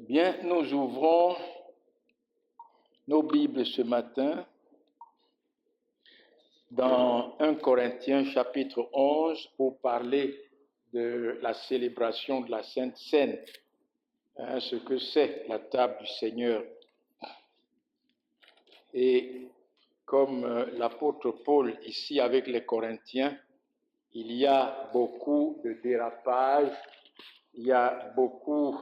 Bien, nous ouvrons nos Bibles ce matin dans 1 Corinthiens chapitre 11 pour parler de la célébration de la Sainte Seine, ce que c'est la table du Seigneur. Et comme l'apôtre Paul ici avec les Corinthiens, il y a beaucoup de dérapages, il y a beaucoup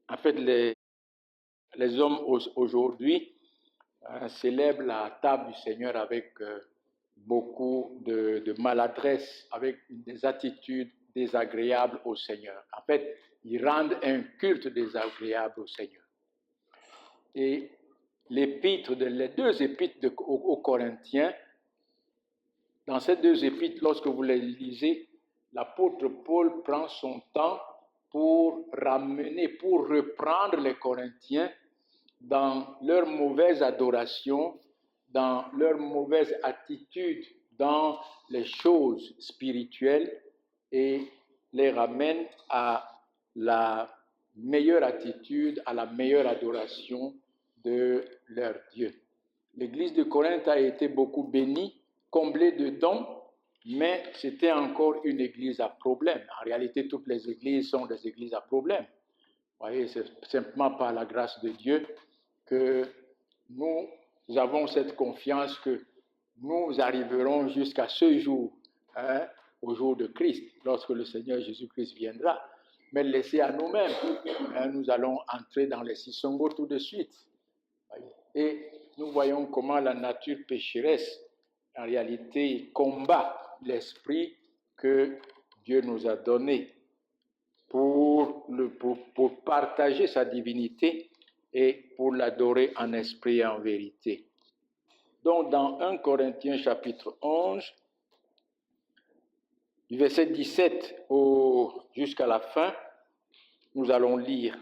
en fait, les hommes aujourd'hui célèbrent la table du Seigneur avec beaucoup de maladresse, avec des attitudes désagréables au Seigneur. En fait, ils rendent un culte désagréable au Seigneur. Et les deux épîtres aux Corinthiens, dans ces deux épîtres, lorsque vous les lisez, l'apôtre Paul prend son temps pour reprendre les Corinthiens dans leur mauvaise adoration, dans leur mauvaise attitude dans les choses spirituelles et les ramène à la meilleure attitude, à la meilleure adoration de leur Dieu. L'église de Corinthe a été beaucoup bénie, comblée de dons, mais c'était encore une église à problème. En réalité, toutes les églises sont des églises à problème. Vous voyez, c'est simplement par la grâce de Dieu que nous avons cette confiance que nous arriverons jusqu'à ce jour, au jour de Christ, lorsque le Seigneur Jésus-Christ viendra. Mais laissez à nous-mêmes, nous allons entrer dans les Sisongo tout de suite. Et nous voyons comment la nature pécheresse, en réalité, combat l'esprit que Dieu nous a donné pour partager sa divinité et pour l'adorer en esprit et en vérité. Donc, dans 1 Corinthiens chapitre 11, du verset 17 jusqu'à la fin, nous allons lire.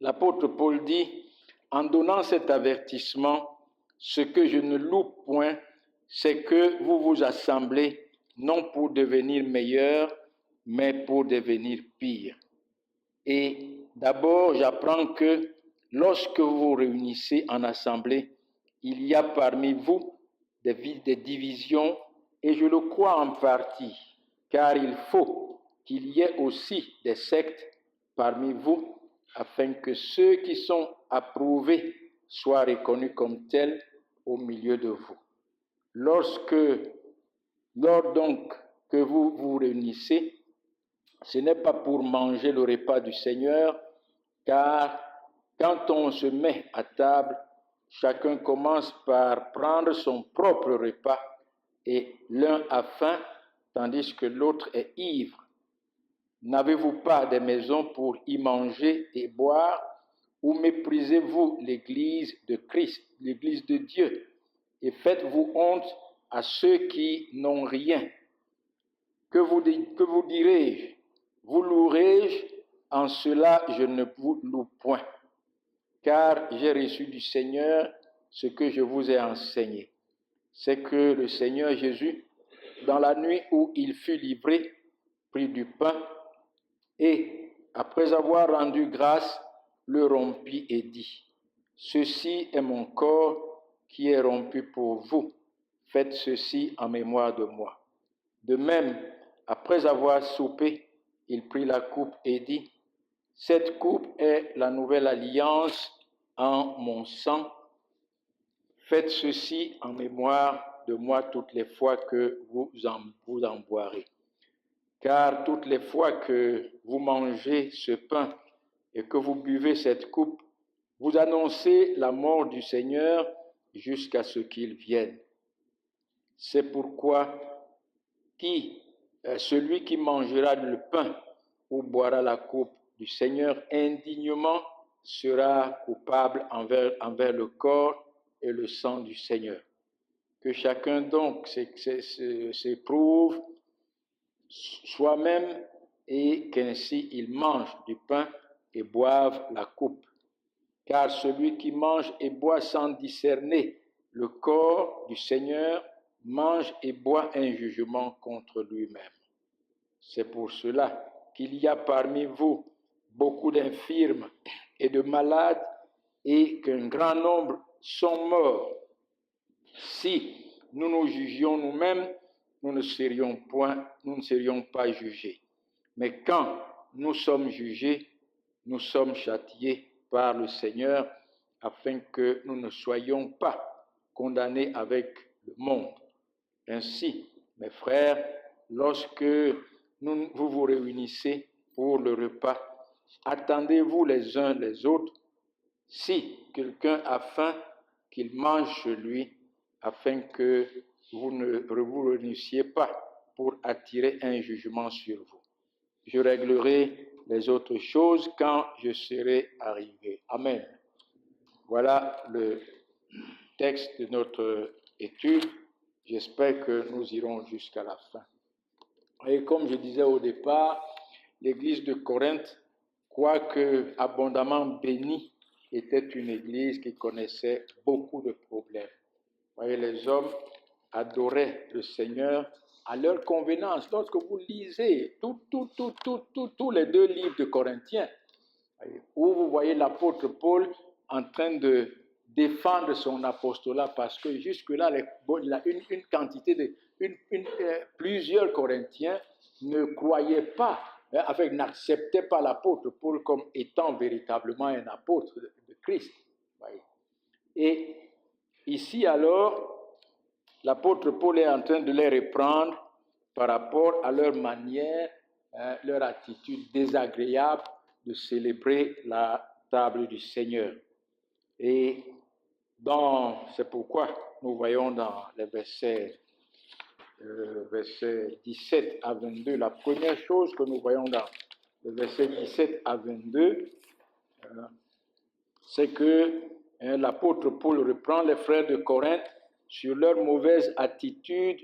L'apôtre Paul dit, « En donnant cet avertissement, ce que je ne loue point, c'est que vous vous assemblez non pour devenir meilleurs, mais pour devenir pires. Et d'abord, j'apprends que lorsque vous vous réunissez en assemblée, il y a parmi vous des divisions, et je le crois en partie, car il faut qu'il y ait aussi des sectes parmi vous, afin que ceux qui sont approuvés soient reconnus comme tels au milieu de vous. Lors donc que vous vous réunissez, ce n'est pas pour manger le repas du Seigneur, car quand on se met à table, chacun commence par prendre son propre repas, et l'un a faim, tandis que l'autre est ivre. N'avez-vous pas des maisons pour y manger et boire, ou méprisez-vous l'église de Christ, l'église de Dieu, et faites-vous honte à ceux qui n'ont rien? Que vous dirai-je? Vous louerai-je? En cela, je ne vous loue point, car j'ai reçu du Seigneur ce que je vous ai enseigné. C'est que le Seigneur Jésus, dans la nuit où il fut livré, prit du pain et, après avoir rendu grâce, le rompit et dit, « Ceci est mon corps qui est rompu pour vous. Faites ceci en mémoire de moi. » De même, après avoir soupé, il prit la coupe et dit, « Cette coupe est la nouvelle alliance en mon sang. Faites ceci en mémoire de moi toutes les fois que vous en boirez. Car toutes les fois que vous mangez ce pain et que vous buvez cette coupe, vous annoncez la mort du Seigneur jusqu'à ce qu'il vienne. C'est pourquoi celui qui mangera le pain ou boira la coupe du Seigneur indignement sera coupable envers le corps et le sang du Seigneur. Que chacun donc s'éprouve soi-même et qu'ainsi il mange du pain et boive la coupe. Car celui qui mange et boit sans discerner le corps du Seigneur mange et boit un jugement contre lui-même. C'est pour cela qu'il y a parmi vous beaucoup d'infirmes et de malades et qu'un grand nombre sont morts. Si nous nous jugions nous-mêmes, nous ne serions pas jugés. Mais quand nous sommes jugés, nous sommes châtiés par le Seigneur afin que nous ne soyons pas condamnés avec le monde. Ainsi, mes frères, lorsque vous vous réunissez pour le repas, attendez-vous les uns les autres. Si quelqu'un a faim, qu'il mange chez lui, afin que vous ne vous réunissiez pas pour attirer un jugement sur vous. Je réglerai les autres choses quand je serai arrivé. Amen. Voilà le texte de notre étude. J'espère que nous irons jusqu'à la fin. Et comme je disais au départ, l'église de Corinthe, quoique abondamment bénie, était une église qui connaissait beaucoup de problèmes. Vous voyez, les hommes adoraient le Seigneur à leur convenance. Lorsque vous lisez tous les 2 livres de Corinthiens, où vous voyez l'apôtre Paul en train de défendre son apostolat, parce que jusque-là, une quantité plusieurs Corinthiens ne croyaient pas, n'acceptaient pas l'apôtre Paul comme étant véritablement un apôtre de Christ. Et ici alors, l'apôtre Paul est en train de les reprendre par rapport à leur manière, leur attitude désagréable de célébrer la table du Seigneur. Et c'est pourquoi nous voyons dans les versets 17 à 22, la première chose que nous voyons dans les versets 17 à 22, c'est que l'apôtre Paul reprend les frères de Corinthe sur leur mauvaise attitude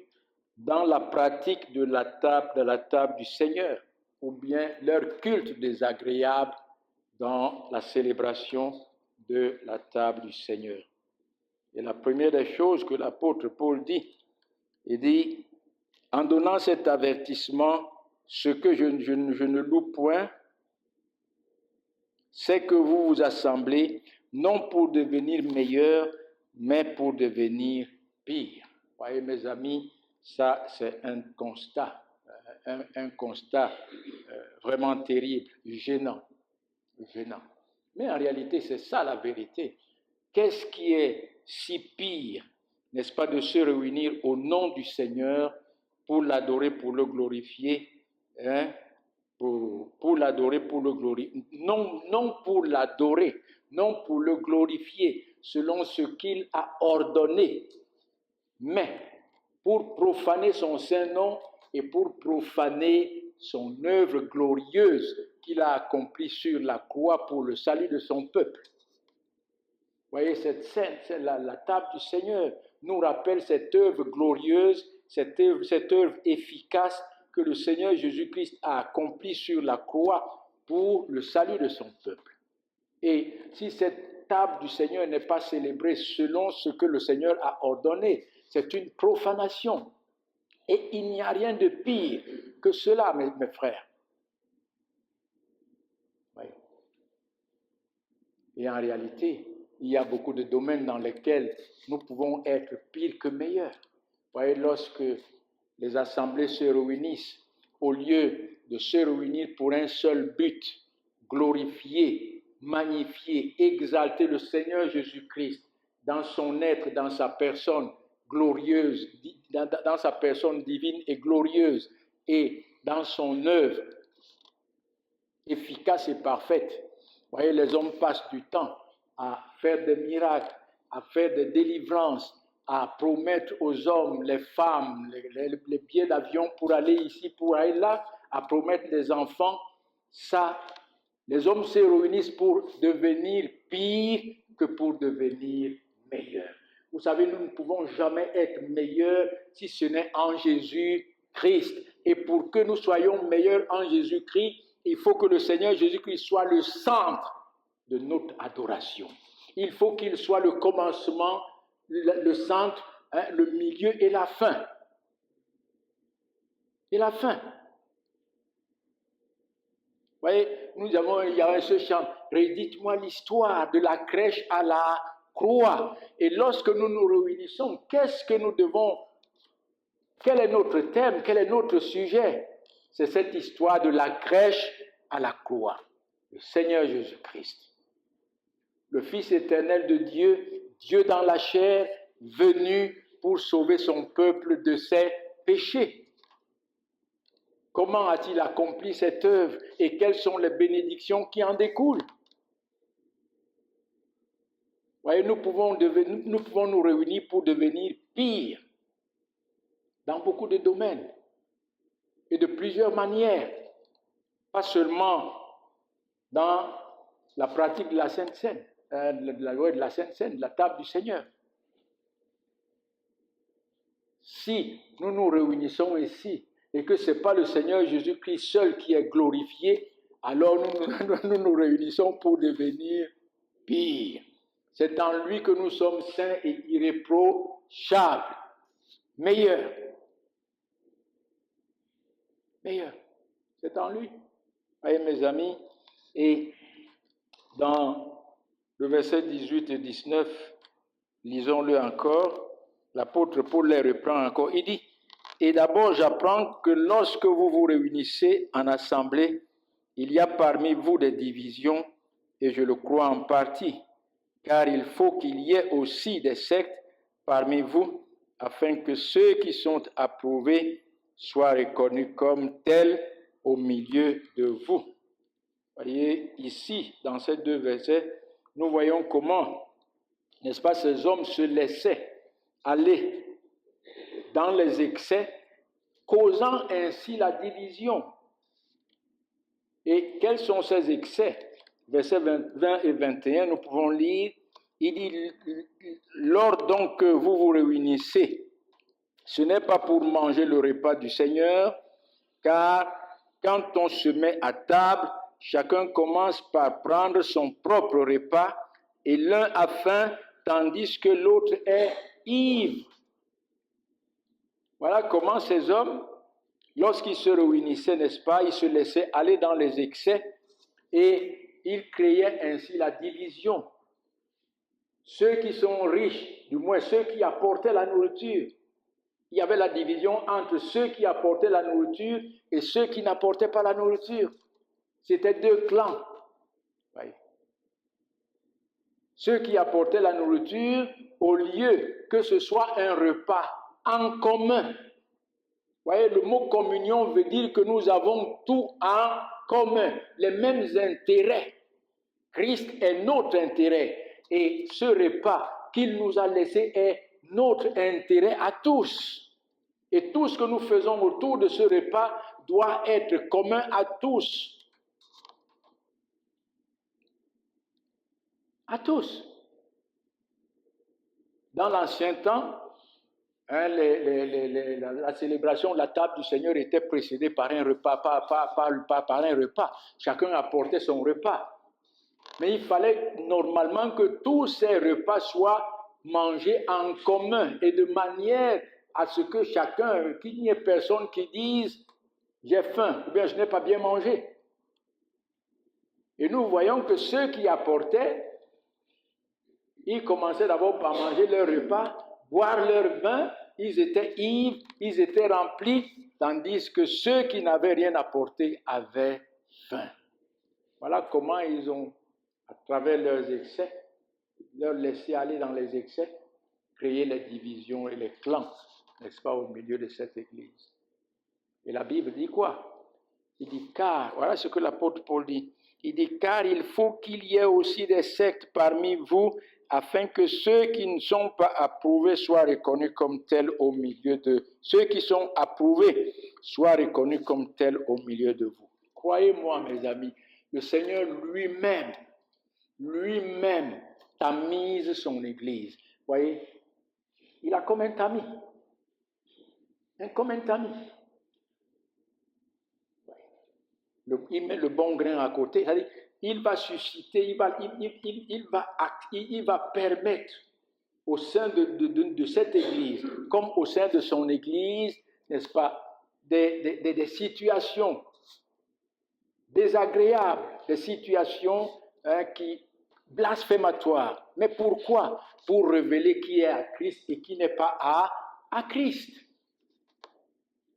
dans la pratique de la table du Seigneur, ou bien leur culte désagréable dans la célébration de la table du Seigneur. Et la première des choses que l'apôtre Paul dit, il dit, en donnant cet avertissement, ce que je ne loue point, c'est que vous vous assemblez non pour devenir meilleurs, mais pour devenir pires. Vous voyez, mes amis, ça c'est un constat vraiment terrible, gênant. Mais en réalité, c'est ça la vérité. Qu'est-ce qui est si pire, n'est-ce pas, de se réunir au nom du Seigneur pour l'adorer, pour le glorifier, pour l'adorer, pour le glorifier, non pour l'adorer, non pour le glorifier selon ce qu'il a ordonné, mais pour profaner son saint nom et pour profaner son œuvre glorieuse qu'il a accomplie sur la croix pour le salut de son peuple. Vous voyez, cette scène, la table du Seigneur nous rappelle cette œuvre glorieuse, cette œuvre efficace que le Seigneur Jésus-Christ a accomplie sur la croix pour le salut de son peuple. Et si cette table du Seigneur n'est pas célébrée selon ce que le Seigneur a ordonné, c'est une profanation. Et il n'y a rien de pire que cela, mes frères. Oui. Et en réalité, il y a beaucoup de domaines dans lesquels nous pouvons être pires que meilleurs. Vous voyez, lorsque les assemblées se réunissent, au lieu de se réunir pour un seul but, glorifier, magnifier, exalter le Seigneur Jésus-Christ dans son être, dans sa personne glorieuse, dans sa personne divine et glorieuse, et dans son œuvre efficace et parfaite. Vous voyez, les hommes passent du temps à faire des miracles, à faire des délivrances, à promettre aux hommes, les femmes, les billets d'avion pour aller ici, pour aller là, à promettre les enfants. Ça, les hommes se réunissent pour devenir pires que pour devenir meilleurs. Vous savez, nous ne pouvons jamais être meilleurs si ce n'est en Jésus-Christ. Et pour que nous soyons meilleurs en Jésus-Christ, il faut que le Seigneur Jésus-Christ soit le centre de notre adoration. Il faut qu'il soit le commencement, le centre le milieu et la fin. Et la fin. Vous voyez, il y a ce chant, redites-moi l'histoire de la crèche à la croix. Et lorsque nous nous réunissons, qu'est-ce que nous devons, quel est notre thème, quel est notre sujet? C'est cette histoire de la crèche à la croix. Le Seigneur Jésus-Christ, le Fils éternel de Dieu, Dieu dans la chair, venu pour sauver son peuple de ses péchés. Comment a-t-il accompli cette œuvre et quelles sont les bénédictions qui en découlent? Voyez, nous pouvons nous réunir pour devenir pires dans beaucoup de domaines et de plusieurs manières, pas seulement dans la pratique de la Sainte Seine, de la loi de la Sainte Seine, de la table du Seigneur. Si nous nous réunissons ici et que ce n'est pas le Seigneur Jésus-Christ seul qui est glorifié, alors nous nous réunissons pour devenir pires. C'est en lui que nous sommes saints et irréprochables. Meilleurs. Meilleurs. C'est en lui. Voyez mes amis, et dans le verset 18 et 19, lisons-le encore, l'apôtre Paul les reprend encore. Il dit, et d'abord j'apprends que lorsque vous vous réunissez en assemblée, il y a parmi vous des divisions, et je le crois en partie, car il faut qu'il y ait aussi des sectes parmi vous, afin que ceux qui sont approuvés soient reconnus comme tels au milieu de vous. Voyez, ici, dans ces deux versets, nous voyons comment, n'est-ce pas, ces hommes se laissaient aller dans les excès, causant ainsi la division. Et quels sont ces excès? Versets 20 et 21, nous pouvons lire, il dit, lors donc que vous vous réunissez, ce n'est pas pour manger le repas du Seigneur, car quand on se met à table, chacun commence par prendre son propre repas, et l'un a faim, tandis que l'autre est ivre. Voilà comment ces hommes, lorsqu'ils se réunissaient, n'est-ce pas, ils se laissaient aller dans les excès, et ils créaient ainsi la division. Ceux qui sont riches, du moins ceux qui apportaient la nourriture, il y avait la division entre ceux qui apportaient la nourriture et ceux qui n'apportaient pas la nourriture. C'était deux clans. Oui. Ceux qui apportaient la nourriture, au lieu que ce soit un repas en commun. Vous voyez, le mot communion veut dire que nous avons tout en commun, les mêmes intérêts. Christ est notre intérêt et ce repas qu'il nous a laissé est notre intérêt à tous. Et tout ce que nous faisons autour de ce repas doit être commun à tous. À tous. Dans l'ancien temps, la célébration de la table du Seigneur était précédée par un repas, pas par un repas. Chacun apportait son repas. Mais il fallait normalement que tous ces repas soient mangés en commun et de manière à ce que chacun, qu'il n'y ait personne qui dise « j'ai faim » ou bien « je n'ai pas bien mangé ». Et nous voyons que ceux qui apportaient, ils commençaient d'abord par manger leur repas, boire leur vin, ils étaient ivres, ils étaient remplis, tandis que ceux qui n'avaient rien apporté avaient faim. Voilà comment ils ont, à travers leurs excès, leur laisser aller dans les excès, créer les divisions et les clans, n'est-ce pas, au milieu de cette église. Et la Bible dit quoi? Il dit car, voilà ce que l'apôtre Paul dit, il dit car il faut qu'il y ait aussi des sectes parmi vous, afin que ceux qui ne sont pas approuvés soient reconnus comme tels au milieu de ceux qui sont approuvés soient reconnus comme tels au milieu de vous. Croyez-moi, mes amis, le Seigneur lui-même tamise son Église. Vous voyez, il a comme un tamis. Comme un tamis. Il met le bon grain à côté. Il va susciter, il va permettre au sein de cette Église, comme au sein de son Église, n'est-ce pas, des situations désagréables, des situations qui blasphématoires. Mais pourquoi? Pour révéler qui est à Christ et qui n'est pas à Christ.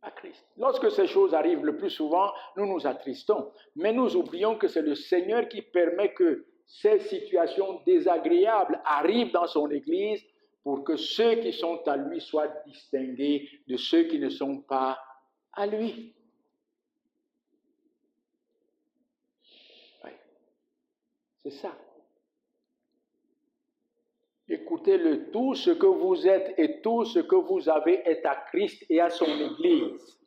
À Christ. Lorsque ces choses arrivent, le plus souvent, nous nous attristons. Mais nous oublions que c'est le Seigneur qui permet que ces situations désagréables arrivent dans son Église pour que ceux qui sont à lui soient distingués de ceux qui ne sont pas à lui. Oui. C'est ça. Écoutez-le, tout ce que vous êtes et tout ce que vous avez est à Christ et à son Église.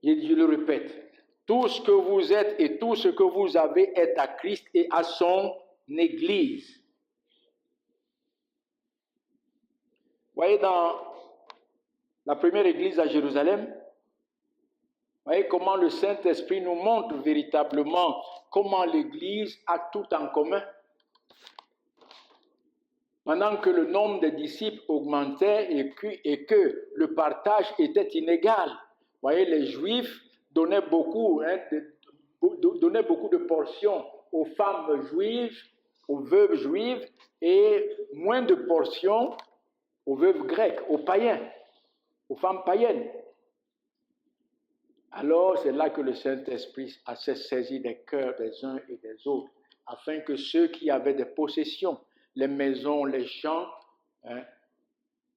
Je le répète, tout ce que vous êtes et tout ce que vous avez est à Christ et à son Église. Vous voyez, dans la première église à Jérusalem, vous voyez comment le Saint-Esprit nous montre véritablement comment l'Église a tout en commun. Pendant que le nombre de disciples augmentait et que le partage était inégal. Vous voyez, les Juifs donnaient beaucoup de portions aux femmes juives, aux veuves juives, et moins de portions aux veuves grecques, aux païens, aux femmes païennes. Alors, c'est là que le Saint-Esprit a saisi des cœurs des uns et des autres, afin que ceux qui avaient des possessions, les maisons, les champs,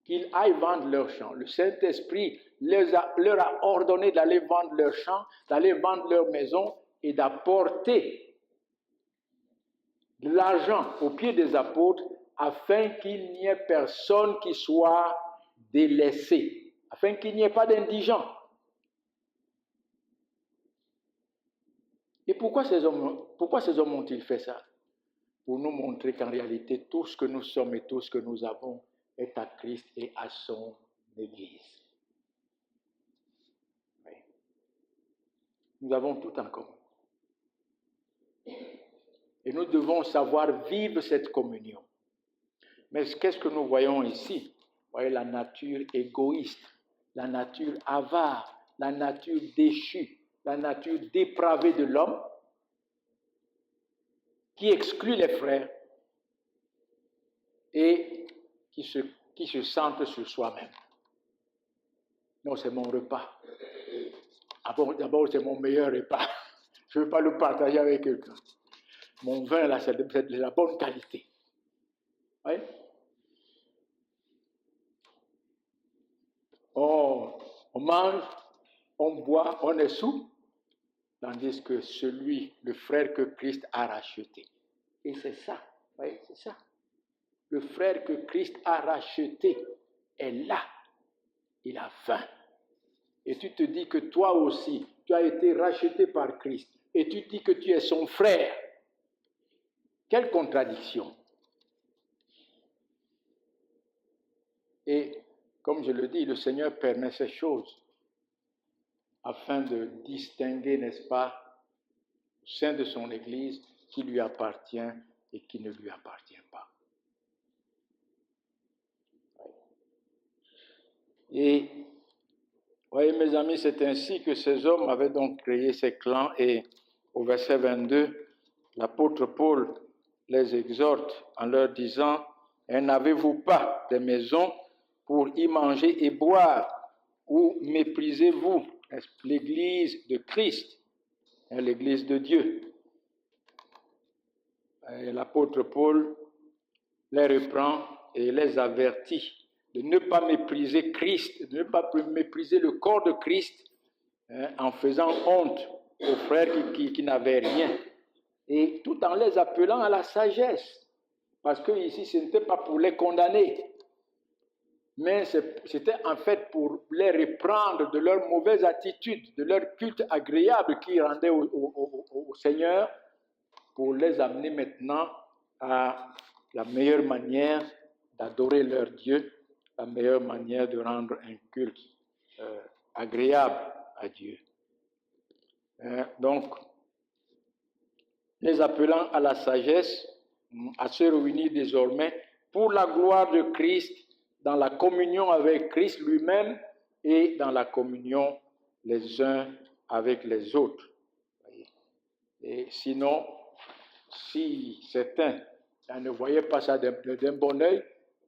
qu'ils aillent vendre leurs champs. Le Saint-Esprit leur a ordonné d'aller vendre leurs champs, d'aller vendre leurs maisons et d'apporter de l'argent aux pieds des apôtres afin qu'il n'y ait personne qui soit délaissé, afin qu'il n'y ait pas d'indigents. Et pourquoi ces hommes ont-ils fait ça? Pour nous montrer qu'en réalité, tout ce que nous sommes et tout ce que nous avons est à Christ et à son Église. Oui. Nous avons tout en commun. Et nous devons savoir vivre cette communion. Mais qu'est-ce que nous voyons ici? Vous voyez la nature égoïste, la nature avare, la nature déchue, la nature dépravée de l'homme qui exclut les frères et qui se centre sur soi-même. Non, c'est mon repas. D'abord, c'est mon meilleur repas. Je ne veux pas le partager avec quelqu'un. Mon vin, là, c'est de la bonne qualité. Oui? On mange, on boit, on est sous, tandis que le frère que Christ a racheté. Et c'est ça, oui, c'est ça. Le frère que Christ a racheté est là. Il a faim. Et tu te dis que toi aussi, tu as été racheté par Christ. Et tu dis que tu es son frère. Quelle contradiction. Et comme je le dis, le Seigneur permet ces choses afin de distinguer, n'est-ce pas, au sein de son Église, qui lui appartient et qui ne lui appartient pas. Et, voyez mes amis, c'est ainsi que ces hommes avaient donc créé ces clans et au verset 22, l'apôtre Paul les exhorte en leur disant « N'avez-vous pas des maisons pour y manger et boire, ou méprisez-vous l'Église de Christ, l'Église de Dieu ?» Et l'apôtre Paul les reprend et les avertit de ne pas mépriser Christ, de ne pas mépriser le corps de Christ en faisant honte aux frères qui n'avaient rien, et tout en les appelant à la sagesse. Parce que ici, ce n'était pas pour les condamner, mais c'était en fait pour les reprendre de leur mauvaise attitude, de leur culte agréable qu'ils rendaient au Seigneur, pour les amener maintenant à la meilleure manière d'adorer leur Dieu, la meilleure manière de rendre un culte agréable à Dieu. Donc, les appelant à la sagesse, à se réunir désormais pour la gloire de Christ, dans la communion avec Christ lui-même et dans la communion les uns avec les autres. Et sinon, si certains ne voyaient pas ça d'un bon œil,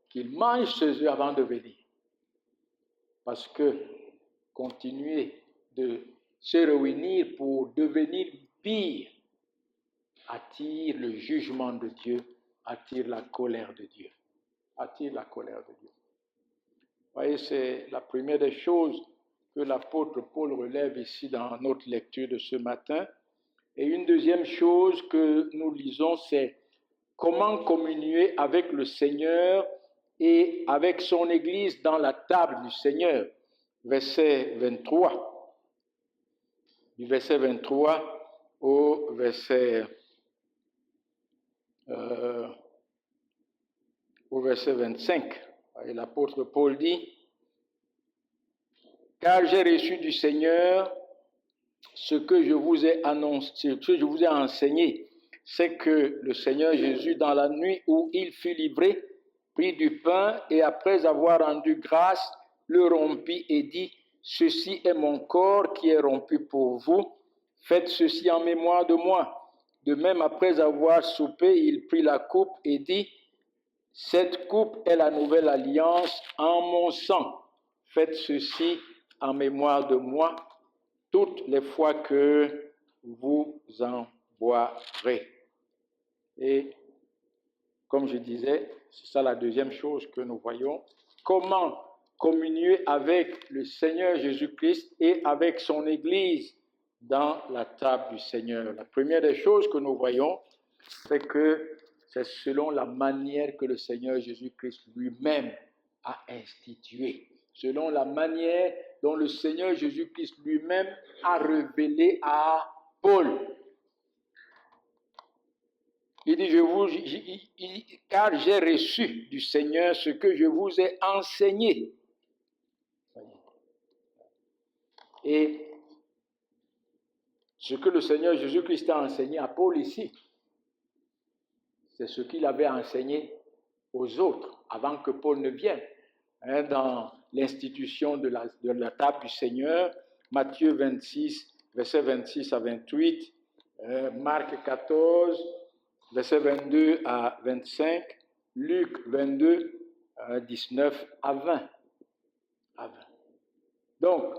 qu'ils mangent chez eux avant de venir. Parce que continuer de se réunir pour devenir pire attire le jugement de Dieu, attire la colère de Dieu. Attire la colère de Dieu. Vous voyez, c'est la première des choses que l'apôtre Paul relève ici dans notre lecture de ce matin. Et une deuxième chose que nous lisons, c'est comment communier avec le Seigneur et avec son Église dans la table du Seigneur. Verset 23. Du verset 23 au verset 25. Et l'apôtre Paul dit, « Car j'ai reçu du Seigneur ce que je vous ai annoncé, ce que je vous ai enseigné, c'est que le Seigneur Jésus, dans la nuit où il fut livré, prit du pain et après avoir rendu grâce, le rompit et dit, « Ceci est mon corps qui est rompu pour vous, faites ceci en mémoire de moi. » De même, après avoir soupé, il prit la coupe et dit, « Cette coupe est la nouvelle alliance en mon sang. Faites ceci en mémoire de moi toutes les fois que vous en boirez. » Et comme je disais, c'est ça la deuxième chose que nous voyons. Comment communier avec le Seigneur Jésus-Christ et avec son Église dans la table du Seigneur. La première des choses que nous voyons, c'est que c'est selon la manière que le Seigneur Jésus-Christ lui-même a institué, selon la manière dont le Seigneur Jésus-Christ lui-même a révélé à Paul. Il dit, car j'ai reçu du Seigneur ce que je vous ai enseigné. Et ce que le Seigneur Jésus-Christ a enseigné à Paul ici, c'est ce qu'il avait enseigné aux autres avant que Paul ne vienne. Dans l'institution de la table du Seigneur, Matthieu 26, versets 26 à 28, Marc 14, versets 22 à 25, Luc 22, 19 à 20. Donc,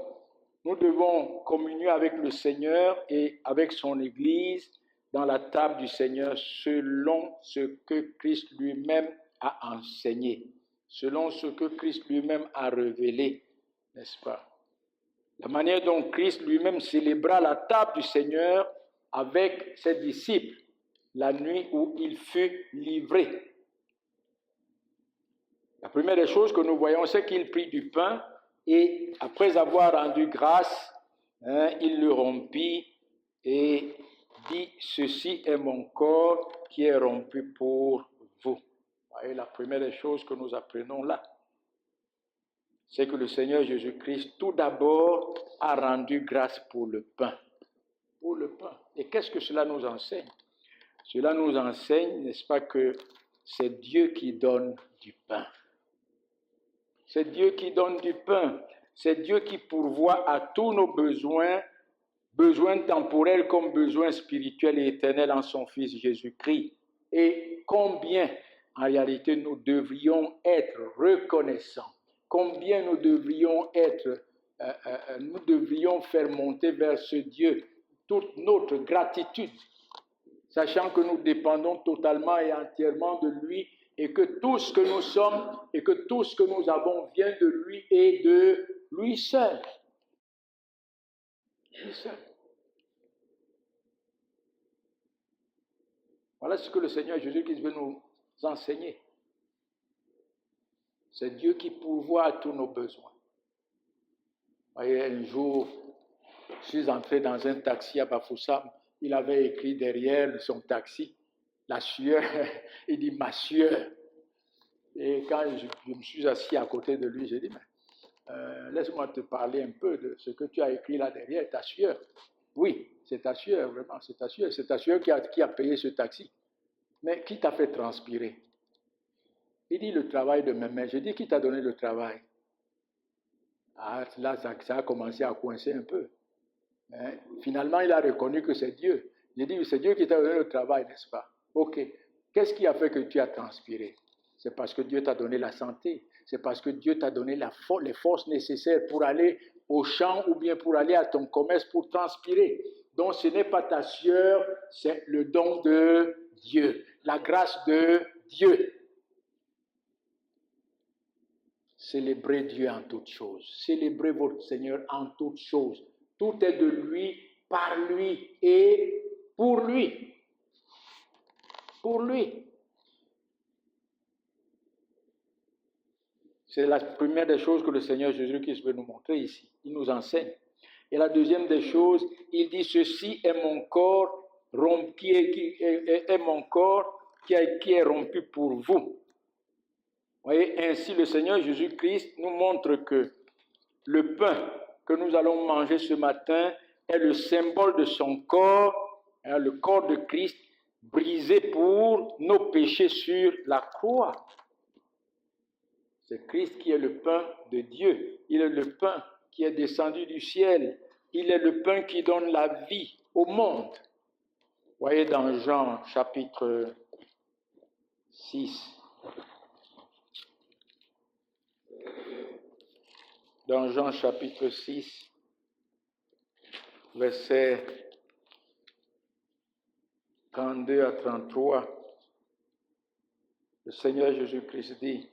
nous devons communier avec le Seigneur et avec son Église dans la table du Seigneur selon ce que Christ lui-même a enseigné, selon ce que Christ lui-même a révélé, n'est-ce pas? La manière dont Christ lui-même célébra la table du Seigneur avec ses disciples la nuit où il fut livré. La première des choses que nous voyons, c'est qu'il prit du pain et après avoir rendu grâce, il le rompit et dit, « Ceci est mon corps qui est rompu pour vous. » Et la première des choses que nous apprenons là, c'est que le Seigneur Jésus-Christ, tout d'abord, a rendu grâce pour le pain. Pour le pain. Et qu'est-ce que cela nous enseigne? Cela nous enseigne, n'est-ce pas, que c'est Dieu qui donne du pain. C'est Dieu qui donne du pain. C'est Dieu qui pourvoit à tous nos besoins, besoins temporels comme besoins spirituels et éternels en son Fils Jésus-Christ. Et combien, en réalité, nous devrions être reconnaissants. Combien nous devrions faire monter vers ce Dieu toute notre gratitude, sachant que nous dépendons totalement et entièrement de lui et que tout ce que nous sommes et que tout ce que nous avons vient de lui et de lui seul. Lui seul. Voilà ce que le Seigneur Jésus-Christ veut nous enseigner. C'est Dieu qui pourvoit à tous nos besoins. Vous voyez, un jour, je suis entré dans un taxi à Bafoussam. Il avait écrit derrière son taxi, la sueur. Il dit, ma sueur. Et quand je me suis assis à côté de lui, j'ai dit, laisse-moi te parler un peu de ce que tu as écrit là derrière, ta sueur. Oui, c'est ta sueur, vraiment, c'est ta sueur. C'est ta sueur qui a payé ce taxi. Mais qui t'a fait transpirer? Il dit le travail de mes mains. Je dis, qui t'a donné le travail? Ah, là, ça a commencé à coincer un peu. Hein? Finalement, il a reconnu que c'est Dieu. J'ai dit, c'est Dieu qui t'a donné le travail, n'est-ce pas? Ok. Qu'est-ce qui a fait que tu as transpiré? C'est parce que Dieu t'a donné la santé. C'est parce que Dieu t'a donné les forces nécessaires pour aller au champ ou bien pour aller à ton commerce pour transpirer. Donc, ce n'est pas ta sueur, c'est le don de Dieu, la grâce de Dieu. Célébrez Dieu en toutes choses. Célébrez votre Seigneur en toutes choses. Tout est de lui, par lui et pour lui. Pour lui. C'est la première des choses que le Seigneur Jésus-Christ veut nous montrer ici. Il nous enseigne. Et la deuxième des choses, il dit, ceci est mon corps qui est rompu pour vous. Vous voyez, ainsi le Seigneur Jésus-Christ nous montre que le pain que nous allons manger ce matin est le symbole de son corps, hein, le corps de Christ brisé pour nos péchés sur la croix. C'est Christ qui est le pain de Dieu. Il est le pain qui est descendu du ciel. Il est le pain qui donne la vie au monde. Vous voyez dans Jean chapitre 6. Dans Jean chapitre 6, versets 32 à 33, le Seigneur Jésus-Christ dit,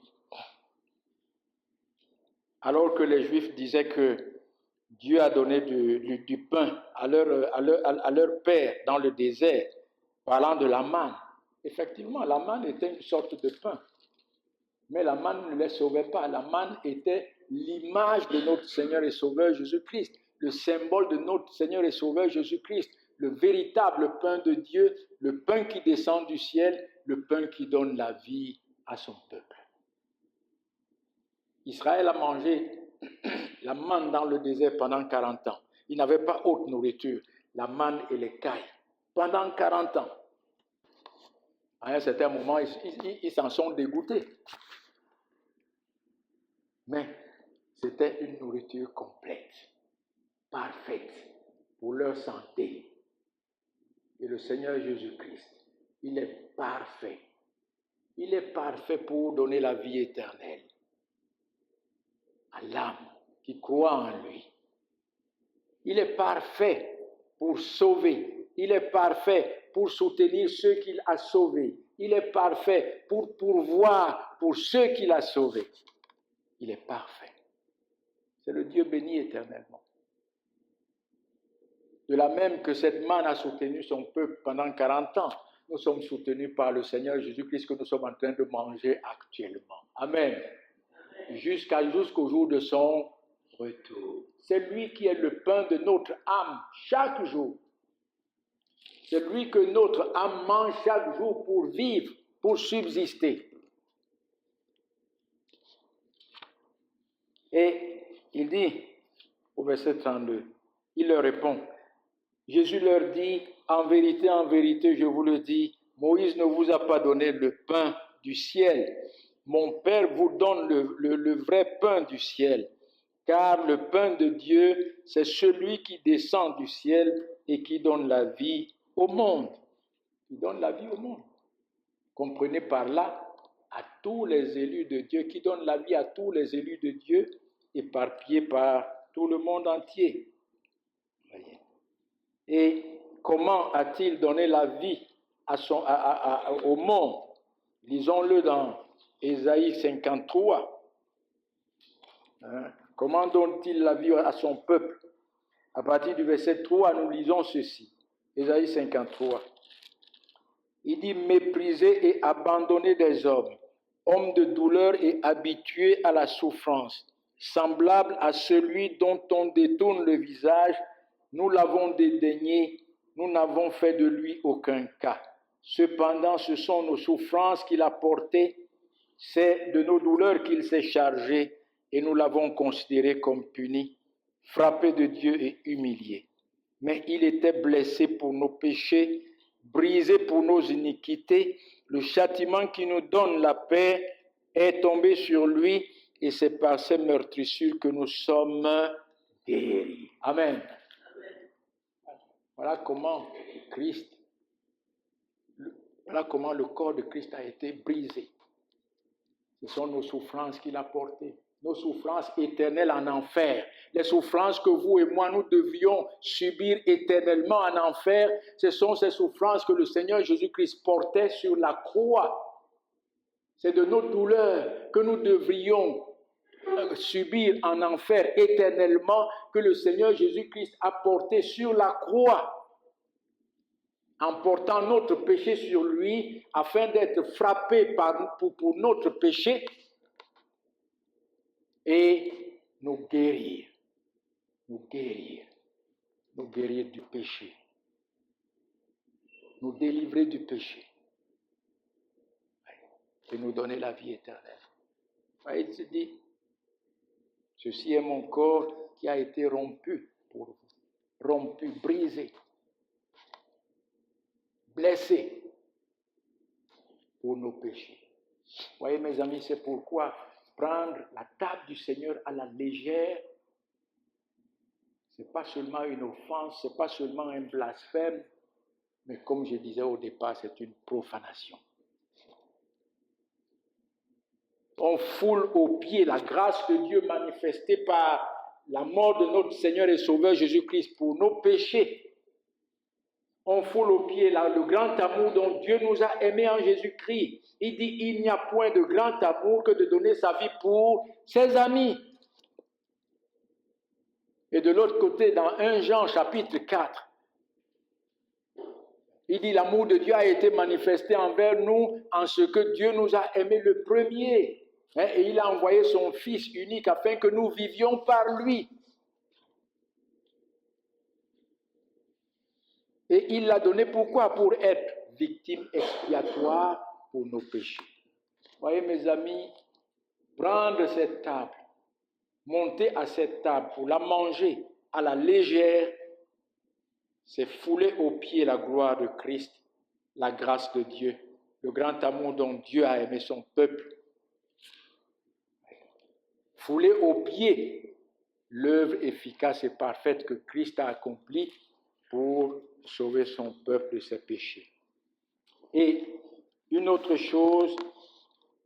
alors que les Juifs disaient que Dieu a donné du pain à leur père dans le désert, parlant de la manne. Effectivement, la manne était une sorte de pain. Mais la manne ne les sauvait pas. La manne était l'image de notre Seigneur et Sauveur Jésus-Christ, le symbole de notre Seigneur et Sauveur Jésus-Christ, le véritable pain de Dieu, le pain qui descend du ciel, le pain qui donne la vie à son peuple. Israël a mangé la manne dans le désert pendant 40 ans. Il n'avait pas autre nourriture, la manne et les cailles, pendant 40 ans. À un certain moment, ils s'en sont dégoûtés. Mais c'était une nourriture complète, parfaite, pour leur santé. Et le Seigneur Jésus-Christ, il est parfait. Il est parfait pour donner la vie éternelle à l'âme qui croit en lui. Il est parfait pour sauver. Il est parfait pour soutenir ceux qu'il a sauvés. Il est parfait pour pourvoir pour ceux qu'il a sauvés. Il est parfait. C'est le Dieu béni éternellement. De la même que cette manne a soutenu son peuple pendant 40 ans, nous sommes soutenus par le Seigneur Jésus-Christ que nous sommes en train de manger actuellement. Amen. Jusqu'au jour de son retour. C'est lui qui est le pain de notre âme chaque jour. C'est lui que notre âme mange chaque jour pour vivre, pour subsister. Et il dit, au verset 32, il leur répond, Jésus leur dit, en vérité, je vous le dis, Moïse ne vous a pas donné le pain du ciel. Mon Père vous donne le vrai pain du ciel. Car le pain de Dieu, c'est celui qui descend du ciel et qui donne la vie au monde. Qui donne la vie au monde. Comprenez par là, à tous les élus de Dieu, qui donne la vie à tous les élus de Dieu, éparpillés par tout le monde entier. Voyez. Et comment a-t-il donné la vie au monde? Lisons-le dans Ésaïe 53. Comment donne-t-il la vie à son peuple? À partir du verset 3, nous lisons ceci. Ésaïe 53. Il dit, méprisé et abandonné des hommes, homme de douleur et habitué à la souffrance, semblable à celui dont on détourne le visage, nous l'avons dédaigné, nous n'avons fait de lui aucun cas. Cependant, ce sont nos souffrances qu'il a portées, c'est de nos douleurs qu'il s'est chargé, et nous l'avons considéré comme puni, frappé de Dieu et humilié. Mais il était blessé pour nos péchés, brisé pour nos iniquités. Le châtiment qui nous donne la paix est tombé sur lui et c'est par ses meurtrissures que nous sommes guéris. Amen. Voilà comment le corps de Christ a été brisé. Ce sont nos souffrances qu'il a portées, nos souffrances éternelles en enfer. Les souffrances que vous et moi, nous devions subir éternellement en enfer, ce sont ces souffrances que le Seigneur Jésus-Christ portait sur la croix. C'est de nos douleurs que nous devrions subir en enfer éternellement, que le Seigneur Jésus-Christ a porté sur la croix, en portant notre péché sur lui, afin d'être frappé pour notre péché et nous guérir du péché, nous délivrer du péché et nous donner la vie éternelle. Il se dit, ceci est mon corps qui a été rompu pour vous, rompu, brisé, blessé pour nos péchés. Voyez mes amis, c'est pourquoi prendre la table du Seigneur à la légère, ce n'est pas seulement une offense, ce n'est pas seulement un blasphème, mais comme je disais au départ, c'est une profanation. On foule aux pieds la grâce de Dieu manifestée par la mort de notre Seigneur et Sauveur Jésus-Christ pour nos péchés. On foule aux pieds le grand amour dont Dieu nous a aimés en Jésus-Christ. Il dit, il n'y a point de grand amour que de donner sa vie pour ses amis. Et de l'autre côté, dans 1 Jean chapitre 4, il dit, l'amour de Dieu a été manifesté envers nous en ce que Dieu nous a aimés le premier. Et il a envoyé son Fils unique afin que nous vivions par lui. Et il l'a donné pourquoi? Pour être victime expiatoire pour nos péchés. Voyez mes amis, prendre cette table, monter à cette table pour la manger à la légère, c'est fouler aux pieds la gloire de Christ, la grâce de Dieu, le grand amour dont Dieu a aimé son peuple. Fouler aux pieds l'œuvre efficace et parfaite que Christ a accomplie pour sauver son peuple de ses péchés. Et une autre chose,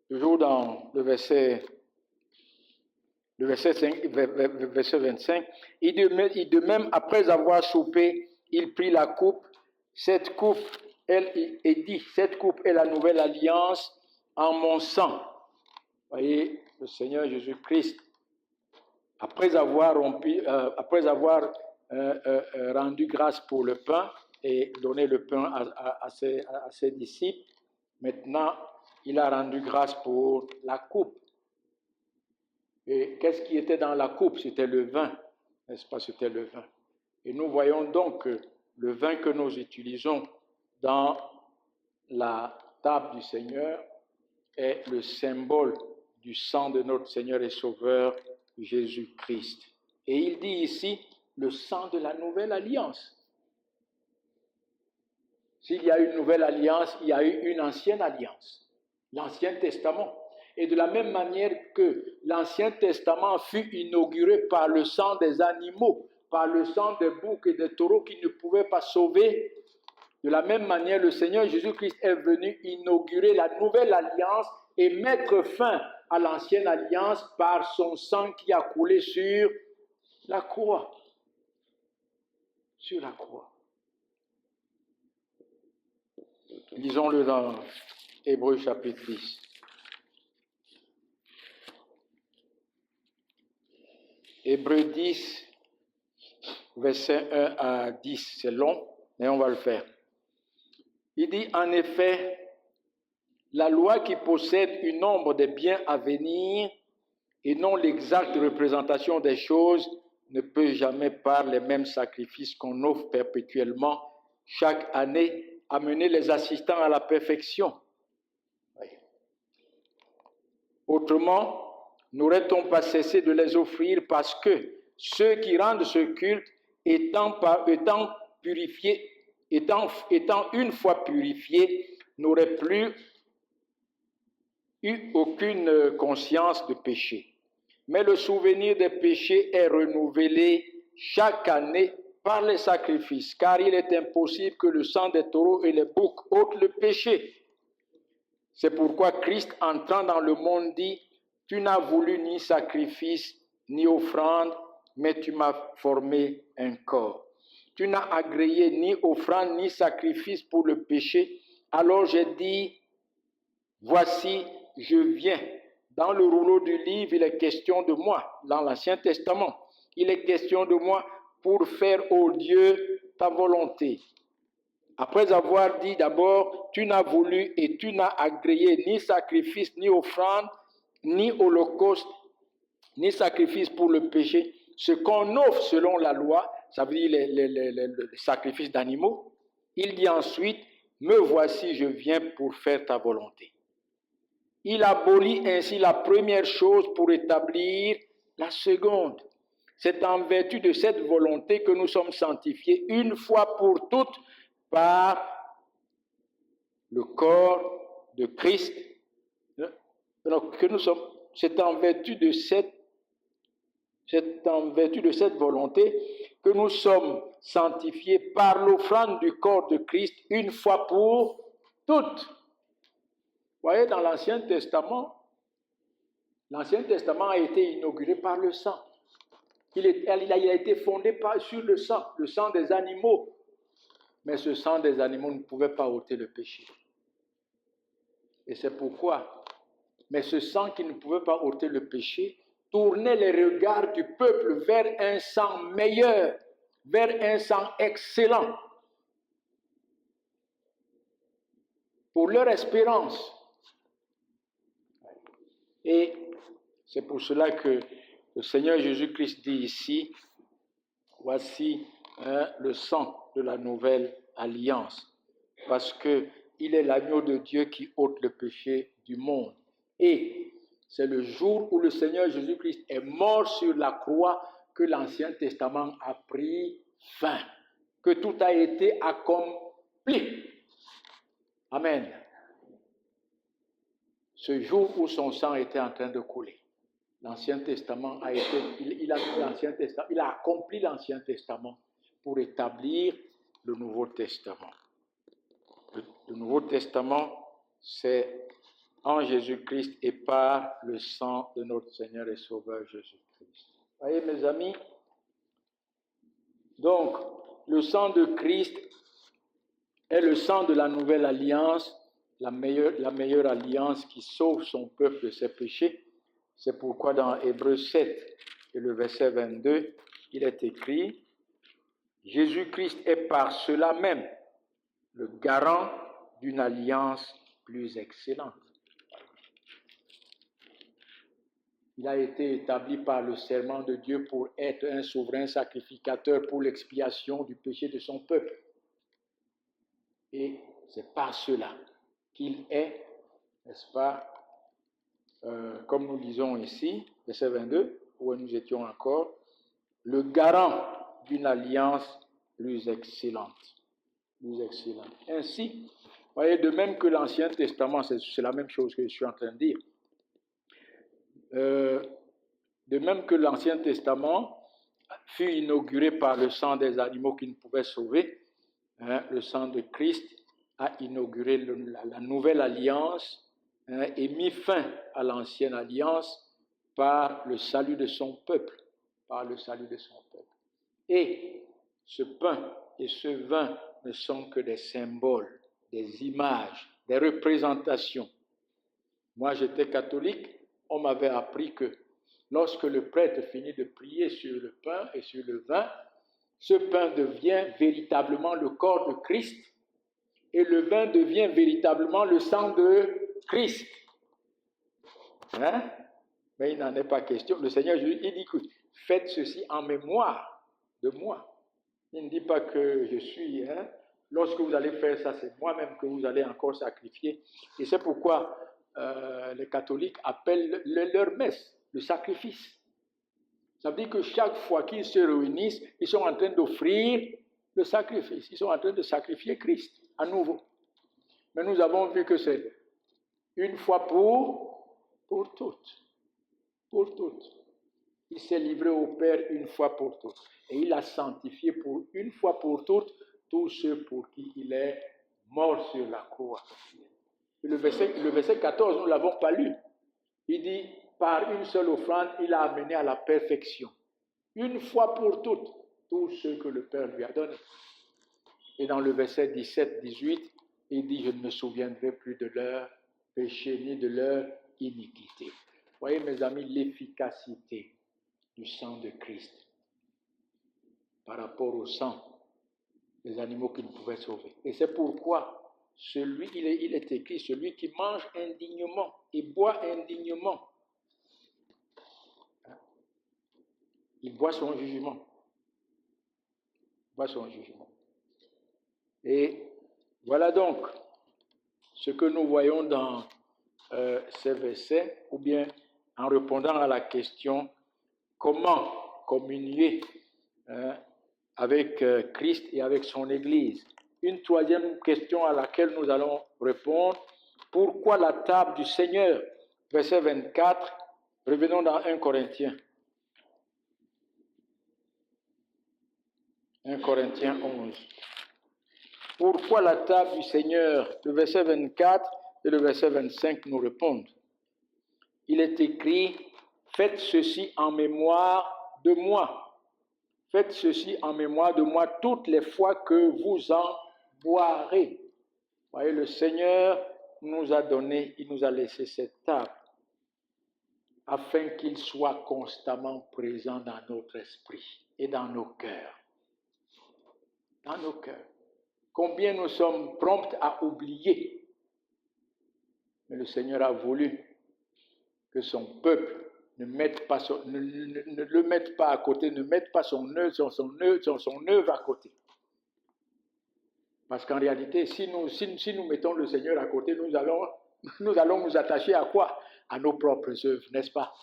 toujours dans le verset 25, il de même, après avoir soupé, il prit la coupe. Cette coupe, cette coupe est la nouvelle alliance en mon sang. Voyez, le Seigneur Jésus-Christ, après avoir rendu grâce pour le pain et donné le pain à ses disciples, maintenant, il a rendu grâce pour la coupe. Et qu'est-ce qui était dans la coupe? C'était le vin, n'est-ce pas? C'était le vin. Et nous voyons donc que le vin que nous utilisons dans la table du Seigneur est le symbole du sang de notre Seigneur et Sauveur Jésus-Christ. Et il dit ici, le sang de la nouvelle alliance. S'il y a une nouvelle alliance, il y a eu une ancienne alliance, l'Ancien Testament. Et de la même manière que l'Ancien Testament fut inauguré par le sang des animaux, par le sang des boucs et des taureaux qui ne pouvaient pas sauver, de la même manière, le Seigneur Jésus-Christ est venu inaugurer la nouvelle alliance et mettre fin à l'ancienne alliance par son sang qui a coulé sur la croix. Sur la croix. Lisons-le dans Hébreux chapitre 10. Hébreux 10, versets 1 à 10. C'est long, mais on va le faire. Il dit, en effet, la loi qui possède une ombre des biens à venir et non l'exacte représentation des choses ne peut jamais, par les mêmes sacrifices qu'on offre perpétuellement chaque année, amener les assistants à la perfection. Autrement, n'aurait-on pas cessé de les offrir parce que ceux qui rendent ce culte, étant purifiés étant une fois purifiés, n'auraient plus eu aucune conscience de péché. Mais le souvenir des péchés est renouvelé chaque année par les sacrifices, car il est impossible que le sang des taureaux et les boucs ôtent le péché. C'est pourquoi Christ, entrant dans le monde, dit, « Tu n'as voulu ni sacrifice, ni offrande, mais tu m'as formé un corps. Tu n'as agréé ni offrande, ni sacrifice pour le péché. Alors j'ai dit, voici, je viens. » Dans le rouleau du livre, il est question de moi, dans l'Ancien Testament. Il est question de moi pour faire, ô Dieu, ta volonté. Après avoir dit d'abord, tu n'as voulu et tu n'as agréé ni sacrifice, ni offrande, ni holocauste, ni sacrifice pour le péché. Ce qu'on offre selon la loi, ça veut dire les sacrifices d'animaux. Il dit ensuite, me voici, je viens pour faire ta volonté. Il abolit ainsi la première chose pour établir la seconde. C'est en vertu de cette volonté que nous sommes sanctifiés une fois pour toutes par le corps de Christ. C'est en vertu de cette volonté que nous sommes sanctifiés par l'offrande du corps de Christ une fois pour toutes. Vous voyez, dans l'Ancien Testament a été inauguré par le sang. Il a été fondé sur le sang des animaux. Mais ce sang des animaux ne pouvait pas ôter le péché. Et c'est pourquoi, mais ce sang qui ne pouvait pas ôter le péché, tournait les regards du peuple vers un sang meilleur, vers un sang excellent, pour leur espérance. Et c'est pour cela que le Seigneur Jésus-Christ dit ici, voici le sang de la nouvelle alliance, parce qu'il est l'agneau de Dieu qui ôte le péché du monde. Et c'est le jour où le Seigneur Jésus-Christ est mort sur la croix que l'Ancien Testament a pris fin, que tout a été accompli. Amen. Ce jour où son sang était en train de couler, l'Ancien Testament il a accompli l'Ancien Testament pour établir le Nouveau Testament. Le Nouveau Testament, c'est en Jésus-Christ et par le sang de notre Seigneur et Sauveur Jésus-Christ. Vous voyez, mes amis? Donc, le sang de Christ est le sang de la nouvelle alliance, la meilleure alliance qui sauve son peuple de ses péchés. C'est pourquoi dans Hébreux 7 et le verset 22, il est écrit, « Jésus-Christ est par cela même le garant d'une alliance plus excellente. » Il a été établi par le serment de Dieu pour être un souverain sacrificateur pour l'expiation du péché de son peuple. Et c'est par cela qu'il est, n'est-ce pas, comme nous lisons ici, verset 22, où nous étions encore, le garant d'une alliance plus excellente. Ainsi, vous voyez, de même que l'Ancien Testament, c'est la même chose que je suis en train de dire. De même que l'Ancien Testament fut inauguré par le sang des animaux qui ne pouvaient sauver, le sang de Christ a inauguré la nouvelle alliance et mis fin à l'ancienne alliance par le salut de son peuple. Et ce pain et ce vin ne sont que des symboles, des images, des représentations. Moi, j'étais catholique, on m'avait appris que lorsque le prêtre finit de prier sur le pain et sur le vin, ce pain devient véritablement le corps de Christ et le vin devient véritablement le sang de Christ. Mais il n'en est pas question. Le Seigneur Jésus, il dit que faites ceci en mémoire de moi. Il ne dit pas que je suis, lorsque vous allez faire ça, c'est moi-même que vous allez encore sacrifier. Et c'est pourquoi les catholiques appellent leur messe le sacrifice. Ça veut dire que chaque fois qu'ils se réunissent, ils sont en train d'offrir le sacrifice. Ils sont en train de sacrifier Christ à nouveau. Mais nous avons vu que c'est une fois pour toutes. Pour toutes. Il s'est livré au Père une fois pour toutes. Et il a sanctifié pour une fois pour toutes tous ceux pour qui il est mort sur la croix. Le verset 14, nous ne l'avons pas lu. Il dit, par une seule offrande, il a amené à la perfection. Une fois pour toutes, tous ceux que le Père lui a donnés. Et dans le verset 17-18, il dit, je ne me souviendrai plus de leur péché ni de leur iniquité. Vous voyez, mes amis, l'efficacité du sang de Christ par rapport au sang des animaux qui nous pouvaient sauver. Et c'est pourquoi il est écrit, celui qui mange indignement et boit indignement, il boit son jugement. Il boit son jugement. Et voilà donc ce que nous voyons dans ces versets, ou bien en répondant à la question comment communier avec Christ et avec son Église. Une troisième question à laquelle nous allons répondre, pourquoi la table du Seigneur? Verset 24, revenons dans 1 Corinthiens. 1 Corinthiens 11. Pourquoi la table du Seigneur? Le verset 24 et le verset 25 nous répondent. Il est écrit, faites ceci en mémoire de moi. Faites ceci en mémoire de moi toutes les fois que vous en boirez. Vous voyez, le Seigneur nous a donné, il nous a laissé cette table afin qu'il soit constamment présent dans notre esprit et dans nos cœurs. Dans nos cœurs. Combien nous sommes prompts à oublier. Mais le Seigneur a voulu que son peuple ne le mette pas à côté, ne mette pas son œuvre à côté. Parce qu'en réalité, si nous mettons le Seigneur à côté, nous allons nous attacher à quoi? À nos propres œuvres, n'est-ce pas?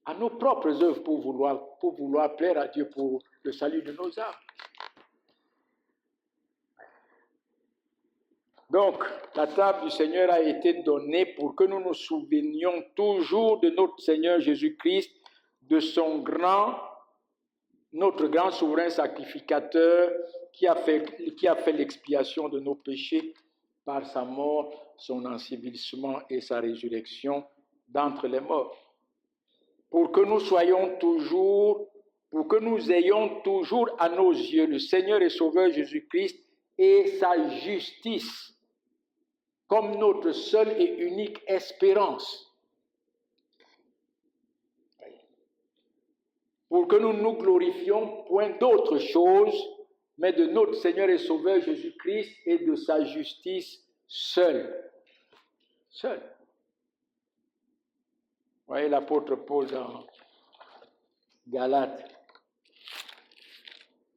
À nos propres œuvres pour vouloir plaire à Dieu pour le salut de nos âmes. Donc, la table du Seigneur a été donnée pour que nous nous souvenions toujours de notre Seigneur Jésus-Christ, de notre grand souverain sacrificateur qui a fait l'expiation de nos péchés par sa mort, son ensevelissement et sa résurrection d'entre les morts. Pour que nous ayons toujours à nos yeux le Seigneur et Sauveur Jésus-Christ et sa justice comme notre seule et unique espérance. Pour que nous nous glorifions point d'autre chose, mais de notre Seigneur et Sauveur Jésus-Christ et de sa justice seule. Seule. Vous voyez l'apôtre Paul dans Galates.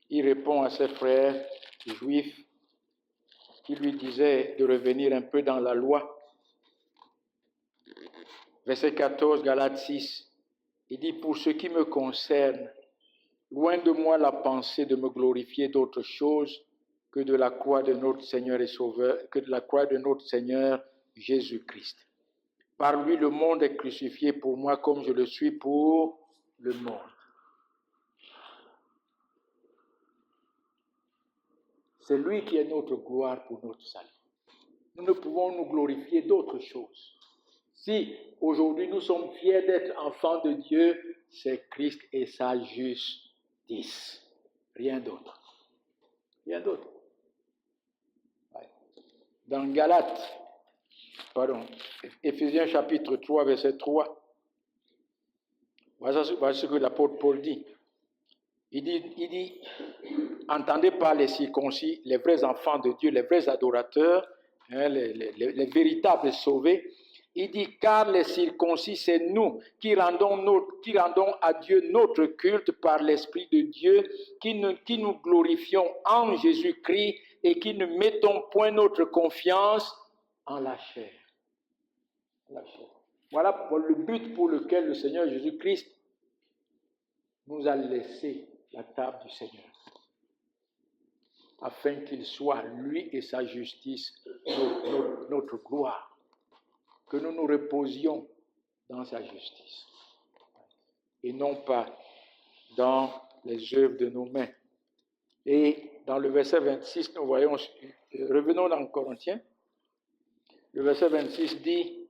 Il répond à ses frères juifs qui lui disaient de revenir un peu dans la loi. Verset 14, Galates 6, il dit, pour ce qui me concerne, loin de moi la pensée de me glorifier d'autre chose que de la croix de notre Seigneur et Sauveur, que de la croix de notre Seigneur Jésus-Christ. Par lui, le monde est crucifié pour moi comme je le suis pour le monde. C'est lui qui est notre gloire pour notre salut. Nous ne pouvons nous glorifier d'autre chose. Si aujourd'hui nous sommes fiers d'être enfants de Dieu, c'est Christ et sa justice. Rien d'autre. Rien d'autre. Dans Éphésiens chapitre 3, verset 3, voilà ce que l'apôtre Paul dit. Il dit, entendez par les circoncis, les vrais enfants de Dieu, les vrais adorateurs, les véritables sauvés. Il dit, car les circoncis, c'est nous qui rendons à Dieu notre culte par l'Esprit de Dieu, qui nous glorifions en Jésus-Christ et qui ne mettons point notre confiance en la chair. Voilà le but pour lequel le Seigneur Jésus-Christ nous a laissé la table du Seigneur. afin qu'il soit, lui et sa justice, notre gloire, que nous nous reposions dans sa justice, et non pas dans les œuvres de nos mains. Et dans le verset 26, nous voyons, revenons dans Corinthiens, le verset 26 dit,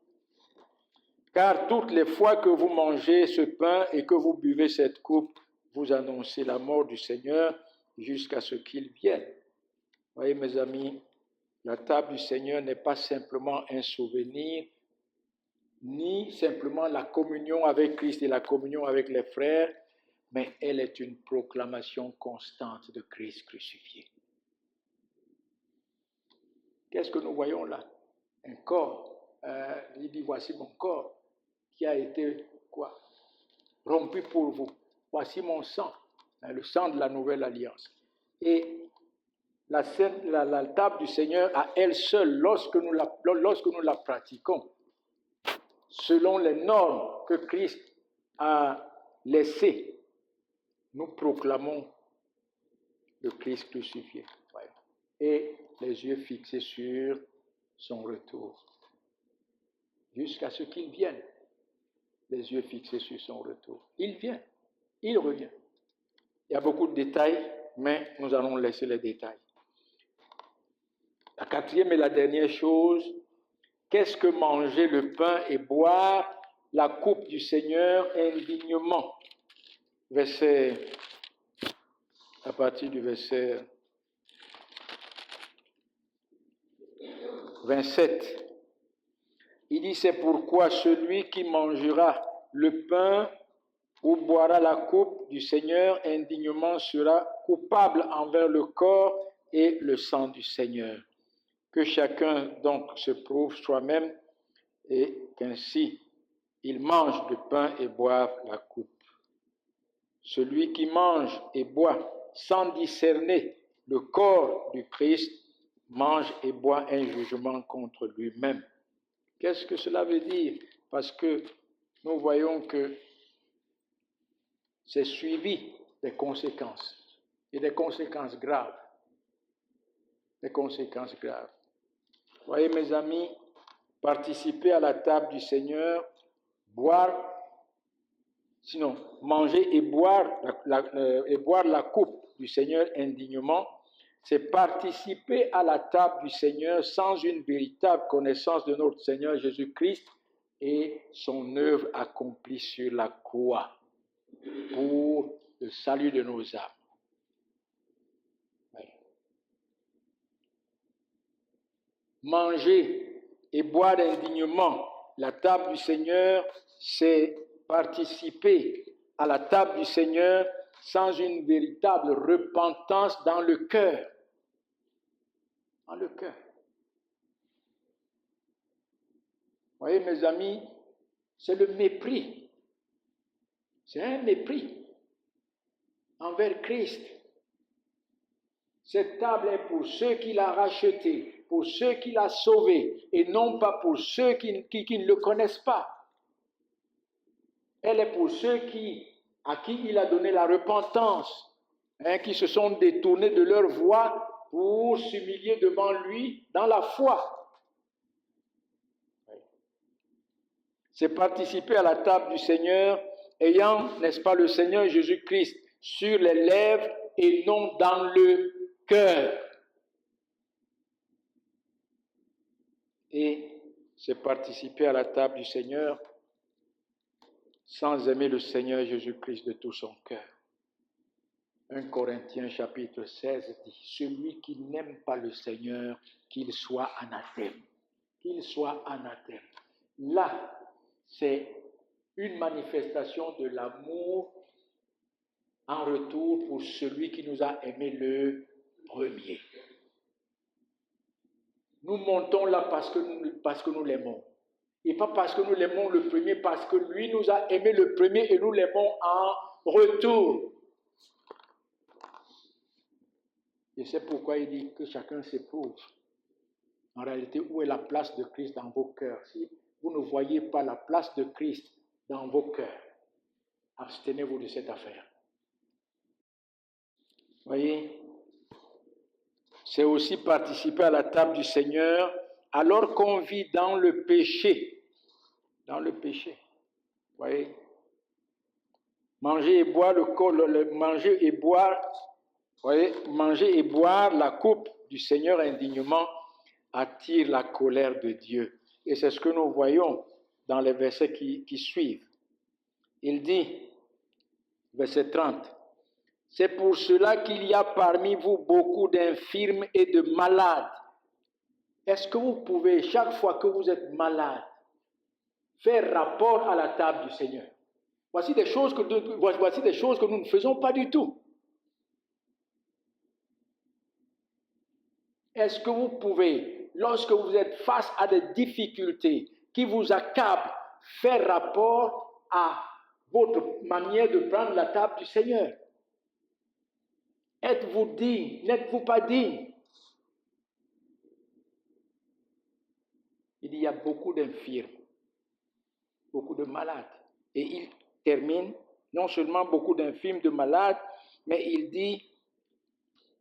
« Car toutes les fois que vous mangez ce pain et que vous buvez cette coupe, vous annoncez la mort du Seigneur jusqu'à ce qu'il vienne. » Vous voyez, mes amis, la table du Seigneur n'est pas simplement un souvenir, ni simplement la communion avec Christ et la communion avec les frères, mais elle est une proclamation constante de Christ crucifié. Qu'est-ce que nous voyons là? Un corps. Il dit, voici mon corps qui a été quoi? Rompu pour vous. Voici mon sang, le sang de la nouvelle alliance. Et la table du Seigneur à elle seule, lorsque nous la pratiquons, selon les normes que Christ a laissées, nous proclamons le Christ crucifié. Et les yeux fixés sur son retour. Jusqu'à ce qu'il vienne. Les yeux fixés sur son retour. Il vient. Il revient. Il y a beaucoup de détails, mais nous allons laisser les détails. La quatrième et la dernière chose, qu'est-ce que manger le pain et boire la coupe du Seigneur indignement? À partir du verset 27. Il dit, c'est pourquoi celui qui mangera le pain ou boira la coupe du Seigneur indignement sera coupable envers le corps et le sang du Seigneur. Que chacun donc se prouve soi-même et qu'ainsi il mange le pain et boive la coupe. Celui qui mange et boit sans discerner le corps du Christ mange et boit un jugement contre lui-même. Qu'est-ce que cela veut dire? Parce que nous voyons que c'est suivi des conséquences, et des conséquences graves. Des conséquences graves. Vous voyez, mes amis, participer à la table du Seigneur, manger et boire la coupe du Seigneur indignement, c'est participer à la table du Seigneur sans une véritable connaissance de notre Seigneur Jésus-Christ et son œuvre accomplie sur la croix pour le salut de nos âmes. Oui. Manger et boire indignement la table du Seigneur, c'est participer à la table du Seigneur sans une véritable repentance dans le cœur. Dans le cœur. Vous voyez, mes amis, c'est le mépris. C'est un mépris envers Christ. Cette table est pour ceux qu'il a rachetés, pour ceux qu'il a sauvés, et non pas pour ceux qui ne le connaissent pas. Elle est pour ceux à qui il a donné la repentance, qui se sont détournés de leur voie pour s'humilier devant lui dans la foi. C'est participer à la table du Seigneur, ayant, n'est-ce pas, le Seigneur Jésus-Christ sur les lèvres et non dans le cœur. Et c'est participer à la table du Seigneur sans aimer le Seigneur Jésus-Christ de tout son cœur. 1 Corinthiens chapitre 16 dit, celui qui n'aime pas le Seigneur, qu'il soit anathème. Qu'il soit anathème. Là, c'est une manifestation de l'amour en retour pour celui qui nous a aimés le premier. Nous montons là parce que nous l'aimons. Et pas parce que nous l'aimons le premier, parce que lui nous a aimés le premier et nous l'aimons en retour. Et c'est pourquoi il dit que chacun s'éprouve. En réalité, où est la place de Christ dans vos cœurs? Si vous ne voyez pas la place de Christ dans vos cœurs, abstenez-vous de cette affaire. Voyez, c'est aussi participer à la table du Seigneur alors qu'on vit dans le péché. Dans le péché. Vous voyez? Manger et boire manger et boire, voyez, manger et boire la coupe du Seigneur indignement attire la colère de Dieu. Et c'est ce que nous voyons dans les versets qui suivent. Il dit, verset 30, « C'est pour cela qu'il y a parmi vous beaucoup d'infirmes et de malades. » Est-ce que vous pouvez, chaque fois que vous êtes malade, faire rapport à la table du Seigneur? Voici des choses que nous ne faisons pas du tout. Est-ce que vous pouvez, lorsque vous êtes face à des difficultés qui vous accablent, faire rapport à votre manière de prendre la table du Seigneur? Êtes-vous digne? N'êtes-vous pas digne? Il y a beaucoup d'infirmes, beaucoup de malades. Et il termine, non seulement beaucoup d'infirmes, de malades, mais il dit,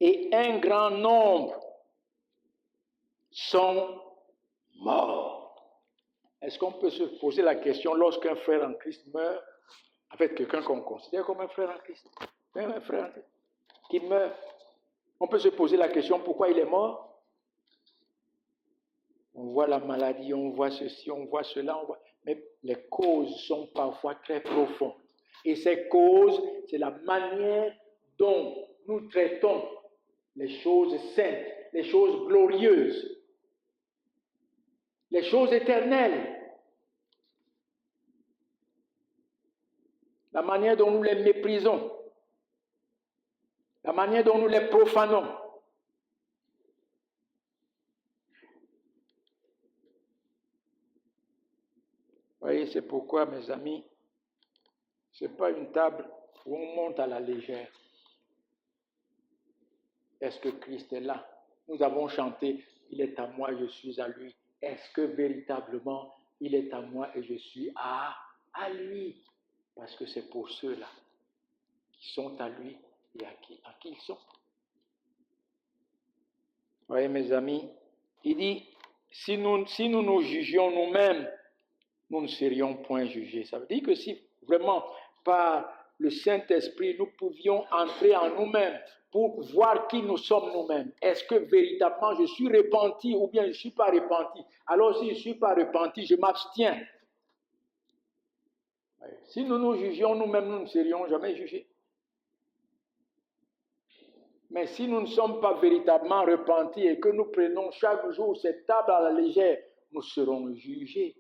et un grand nombre sont morts. Est-ce qu'on peut se poser la question lorsqu'un frère en Christ meurt, en fait quelqu'un qu'on considère comme un frère en Christ, même un frère en Christ, qui meurt, on peut se poser la question pourquoi il est mort? On voit la maladie, on voit ceci, on voit cela, mais les causes sont parfois très profondes. Et ces causes, c'est la manière dont nous traitons les choses saintes, les choses glorieuses, les choses éternelles. La manière dont nous les méprisons, la manière dont nous les profanons. Vous voyez, c'est pourquoi, mes amis, ce n'est pas une table où on monte à la légère. Est-ce que Christ est là? Nous avons chanté, il est à moi, je suis à lui. Est-ce que véritablement, il est à moi et je suis à lui? Parce que c'est pour ceux-là qui sont à lui et à qui ils sont. Vous voyez, mes amis, il dit, si nous nous jugions nous-mêmes, nous ne serions point jugés. Ça veut dire que si vraiment, par le Saint-Esprit, nous pouvions entrer en nous-mêmes pour voir qui nous sommes nous-mêmes. Est-ce que véritablement je suis repenti ou bien je ne suis pas repenti? Alors si je ne suis pas repenti, je m'abstiens. Si nous nous jugions nous-mêmes, nous ne serions jamais jugés. Mais si nous ne sommes pas véritablement repentis et que nous prenons chaque jour cette table à la légère, nous serons jugés.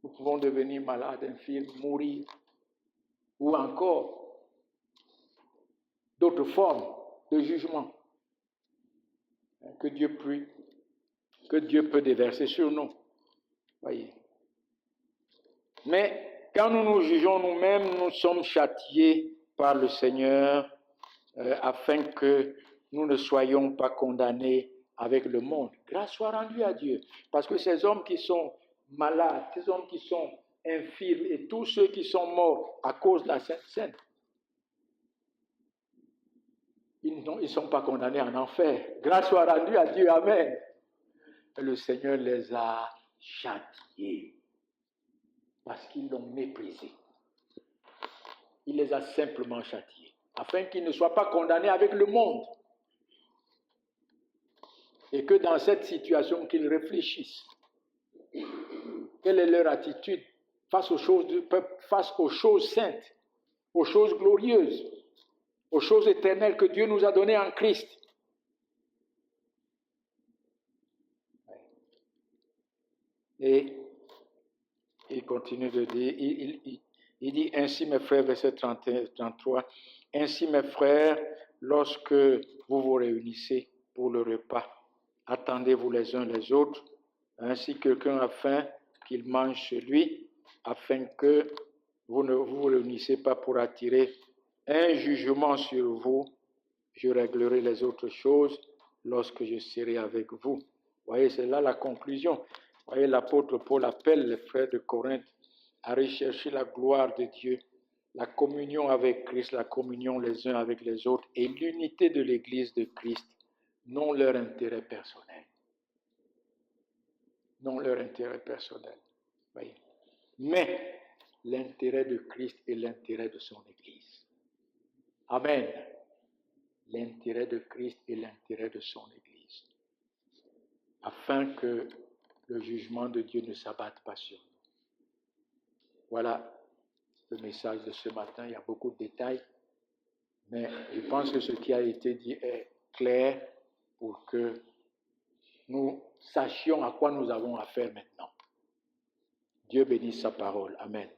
Nous pouvons devenir malades, infirmes, mourir, ou encore d'autres formes de jugement que Dieu peut déverser sur nous. Voyez. Mais quand nous nous jugeons nous-mêmes, nous sommes châtiés par le Seigneur afin que nous ne soyons pas condamnés avec le monde. Grâce soit rendue à Dieu. Parce que ces hommes qui sont malades, ces hommes qui sont infirmes et tous ceux qui sont morts à cause de la Sainte Seine, ils ne sont pas condamnés en enfer. Grâce soit rendue à Dieu. Amen. Et le Seigneur les a châtiés parce qu'ils l'ont méprisé. Il les a simplement châtiés afin qu'ils ne soient pas condamnés avec le monde. Et que dans cette situation, qu'ils réfléchissent. Quelle est leur attitude face aux choses saintes, aux choses glorieuses, aux choses éternelles que Dieu nous a données en Christ. Et il continue de dire, il dit ainsi mes frères, verset 33, ainsi mes frères, lorsque vous vous réunissez pour le repas, attendez-vous les uns les autres, ainsi quelqu'un a faim, qu'il mange chez lui, afin que vous ne vous réunissez pas pour attirer un jugement sur vous. Je réglerai les autres choses lorsque je serai avec vous. Vous voyez, c'est là la conclusion. Vous voyez, l'apôtre Paul appelle les frères de Corinthe à rechercher la gloire de Dieu la communion avec Christ, la communion les uns avec les autres et l'unité de l'Église de Christ, non leur intérêt personnel. Non leur intérêt personnel. Voyez. Mais l'intérêt de Christ et l'intérêt de son Église. Amen. L'intérêt de Christ et l'intérêt de son Église. Afin que le jugement de Dieu ne s'abatte pas sur nous. Voilà le message de ce matin. Il y a beaucoup de détails, mais je pense que ce qui a été dit est clair pour que nous sachions à quoi nous avons affaire maintenant. Dieu bénisse sa parole. Amen.